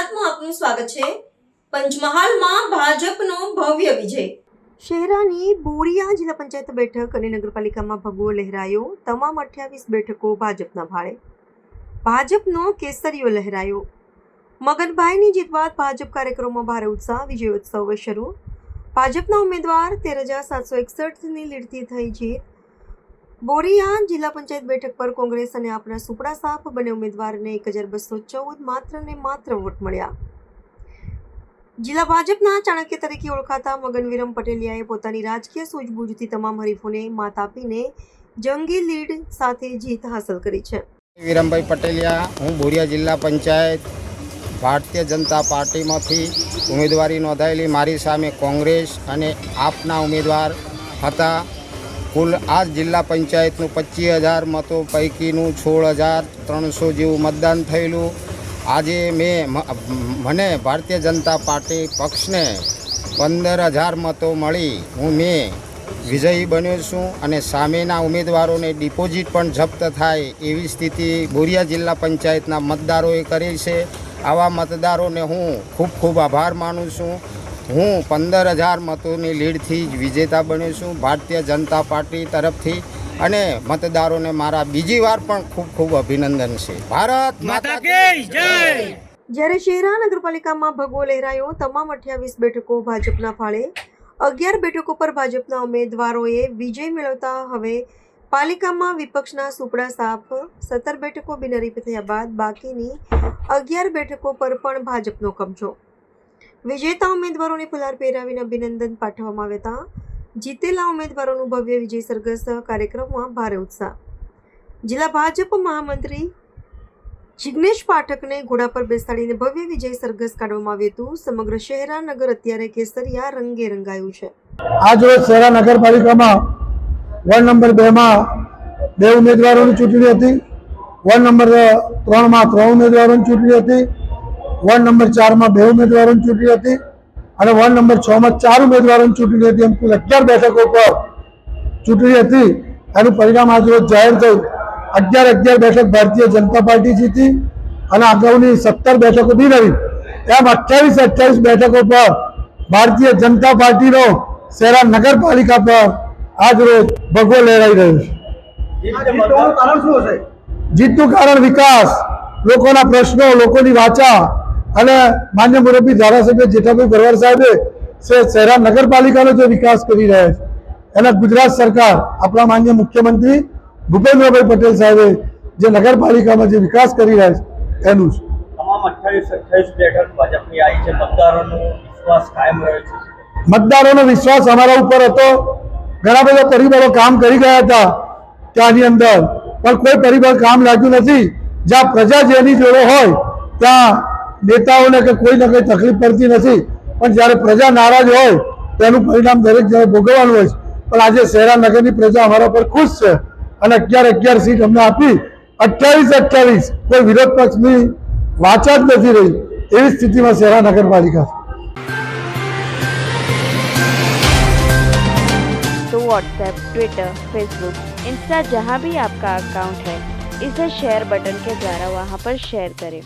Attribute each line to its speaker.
Speaker 1: ગુજરાતમાં આપનું સ્વાગત છે। પંચમહાલમાં ભાજપનો ભવ્ય વિજય। શહેરાની બોરિયા જિલ્લા પંચાયત બેઠક અને નગરપાલિકામાં ભગવો લહેરાયો। તમામ 28 બેઠકો ભાજપના ભાળે। ભાજપનો કેસરીયો લહેરાયો। મગનભાઈની જીત બાદ ભાજપ કાર્યક્રમોમાં ભારે ઉત્સાહ। વિજયોત્સવ શરૂ। ભાજપના ઉમેદવાર 13,761ની લીડથી થઈ જીત। બોરિયા જિલ્લા પંચાયત બેઠક પર કોંગ્રેસ અને આપના સુપડા સાપ બંને ઉમેદવારને 1,214 માત્ર ને માત્ર વોટ મળ્યા। જિલ્લા ભાજપના ચાણક્ય તરીકે ઓળખાતા મગન વિરમ પટેલિયાએ પોતાની રાજકીય સૂઝબૂઝથી તમામ હરીફોને માત આપીને જંગી લીડ સાથે જીત હાંસલ કરી છે।
Speaker 2: વિરમભાઈ પટેલિયા, હું બોરિયા જિલ્લા પંચાયત ભારતીય જનતા પાર્ટીમાંથી ઉમેદવારી નોંધાયેલી। મારી સામે કોંગ્રેસ અને આપના ઉમેદવાર હતા। કુલ આ જિલ્લા પંચાયતનું 25,000 મતો પૈકીનું 16,300 જેવું મતદાન થયેલું। આજે મને ભારતીય જનતા પાર્ટી પક્ષને 15,000 મતો મળી હું વિજયી બન્યો છું અને સામેના ઉમેદવારોને ડિપોઝિટ પણ જપ્ત થાય એવી સ્થિતિ બોરિયા જિલ્લા પંચાયતના મતદારોએ કરી છે। આવા મતદારોને હું ખૂબ ખૂબ આભાર માનું છું। હું 15,000 મતોની લીડથી જ વિજેતા બન્યો છું ભારતીય જનતા પાર્ટી તરફથી અને મતદારોને મારા બીજી વાર પણ ખૂબ ખૂબ અભિનંદન છે। ભારત માતા કી જય।
Speaker 1: જ્યારે શહેરા નગરપાલિકામાં ભગવો લહેરાયો। તમામ 28 બેઠકો ભાજપના ફાળે। 11 બેઠકો પર ભાજપના ઉમેદવારોએ વિજય મેળવતા હવે પાલિકામાં વિપક્ષના સુપડા સાપ। 17 બેઠકો બિનહરીફ થયા બાદ બાકીની 11 બેઠકો પર પણ ભાજપનો કબજો। વિજેતા ઉમેદવારોને ફુલાર પહેરાવીને અભિનંદન પાઠવવામાં આવ્યા હતા। જીતેલા ઉમેદવારોનું ભવ્ય વિજય સરઘસ કાર્યક્રમમાં ભારે ઉત્સાહ। જિલ્લા ભાજપ મહામંત્રી જિગ્નેશ પાઠકને ઘોડા પર બેસાડીને ભવ્ય વિજય સરઘસ કાઢવામાં આવ્યું હતું। સમગ્ર શહેરા નગર અત્યારે કેસરિયા રંગે રંગાયું છે।
Speaker 3: આજ રોજ શહેરા નગરપાલિકામાં વોર્ડ નંબર 2 માં 2 ઉમેદવારોની ચૂંટણી હતી। વોર્ડ નંબર 3 માં 3 ઉમેદવારોની ચૂંટણી હતી। વોર્ડ નંબર 4 માં 2 ઉમેદવારોની ચૂંટણી હતી અને વોર્ડ નંબર 6 માં 4 ઉમેદવારોની ચૂંટણી હતી। એમ કુલ 11 બેઠકો પર ચૂંટણી હતી। એનું પરિણામ આજ રોજ જાહેર થયું। 11 બેઠક ભારતીય જનતા પાર્ટી જીતી અને અગાઉની 17 બેઠકો બિનહરીફ, એમ 28 બેઠકો પર ભારતીય જનતા પાર્ટીનો શહેરા નગરપાલિકા પર આજ રોજ ભગવો લહેરાઈ રહ્યો છે। જીતનું કારણ વિકાસ, લોકોના પ્રશ્નો, લોકોની વાચા અને માન્ય મુરબ્બી ધારાસભ્ય જેઠાભાઈ ભરવાડ સાહેબે શહેરા નગરપાલિકાનો જે વિકાસ કરી રહ્યા છે એના ગુજરાત સરકાર, આપણા માન્ય મુખ્યમંત્રી ભૂપેન્દ્રભાઈ પટેલ સાહેબે જે નગરપાલિકામાં જે વિકાસ કરી રહ્યા છે એનું છે।
Speaker 4: તમામ 28 બેઠક ભાજપની આવી છે। મતદારોનો વિશ્વાસ કાયમ રહ્યો છે।
Speaker 3: મતદારોનો વિશ્વાસ અમારા ઉપર હતો। ઘણા બધા પરિબળો કામ કરી ગયા હતા ત્યાંની અંદર, પણ કોઈ પરિબળ કામ લાગ્યું નથી। જ્યાં પ્રજા જેની જોડે હોય ત્યાં નેતાઓને કે કોઈને કંઈ તકલીફ પડતી નથી, પણ જ્યારે પ્રજા નારાજ હોય તેનું પરિણામ દરેક જણે ભોગવવાનું હોય છે। પણ આજે શહેરા નગરની પ્રજા અમારા પર ખુશ છે અને 11 સીટ અમને આપી। 28 કોઈ વિરોધ પક્ષની વાચા જ નથી રહી એવી સ્થિતિમાં શહેરા નગરપાલિકા છે।
Speaker 5: तो व्हाट्सएप, ट्विटर, फेसबुक, इंस्टा जहाँ भी आपका अकाउंट है इसे शेयर बटन के द्वारा वहाँ पर शेयर करें।